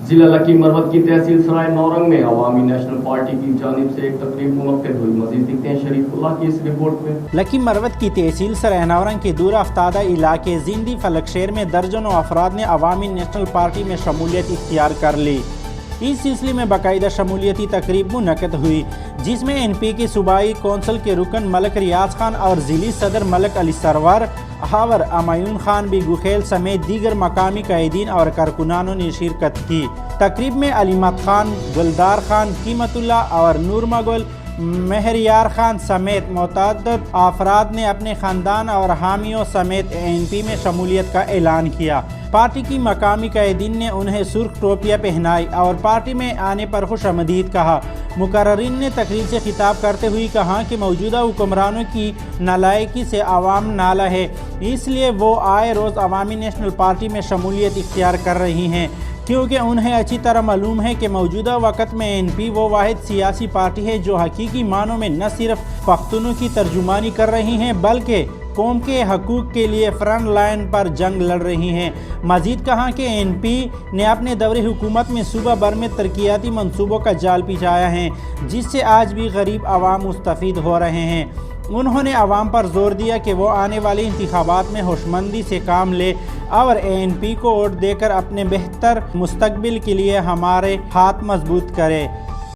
ضلع لکی مروت کی تحصیل سرائے نورنگ میں عوامی نیشنل پارٹی کی جانب سے ایک تقریب منعقد ہوئی. مزید دیکھتے ہیں شریف اللہ کی اس رپورٹ میں. لکی مروت کی تحصیل سرائے نورنگ کے دور افتادہ علاقے زندی فلک شیر میں درجنوں افراد نے عوامی نیشنل پارٹی میں شمولیت اختیار کر لی. اس سلسلے میں باقاعدہ شمولیتی تقریب منعقد ہوئی جس میں این پی کے صوبائی کونسل کے رکن ملک ریاض خان اور ضلعی صدر ملک علی سرور ہاور امایون خان بھی گوخیل سمیت دیگر مقامی قائدین اور کارکنانوں نے شرکت کی. تقریب میں علیمت خان، گلدار خان، قیمت اللہ اور نور مغل مہریار خان سمیت متعدد افراد نے اپنے خاندان اور حامیوں سمیت این پی میں شمولیت کا اعلان کیا. پارٹی کی مقامی قائدین نے انہیں سرخ ٹوپیاں پہنائی اور پارٹی میں آنے پر خوش آمدید کہا. مقررین نے تقریر سے خطاب کرتے ہوئے کہا کہ موجودہ حکمرانوں کی نالائقی سے عوام نالاں ہے، اس لیے وہ آئے روز عوامی نیشنل پارٹی میں شمولیت اختیار کر رہی ہیں کیونکہ انہیں اچھی طرح معلوم ہے کہ موجودہ وقت میں این پی وہ واحد سیاسی پارٹی ہے جو حقیقی معنوں میں نہ صرف پختونوں کی ترجمانی کر رہی ہیں بلکہ قوم کے حقوق کے لیے فرنٹ لائن پر جنگ لڑ رہی ہیں. مزید کہا کہ این پی نے اپنے دور حکومت میں صوبہ بھر میں ترقیاتی منصوبوں کا جال بچھایا ہے جس سے آج بھی غریب عوام مستفید ہو رہے ہیں. انہوں نے عوام پر زور دیا کہ وہ آنے والے انتخابات میں ہوشمندی سے کام لے اور این پی کو ووٹ دے کر اپنے بہتر مستقبل کے لیے ہمارے ہاتھ مضبوط کرے.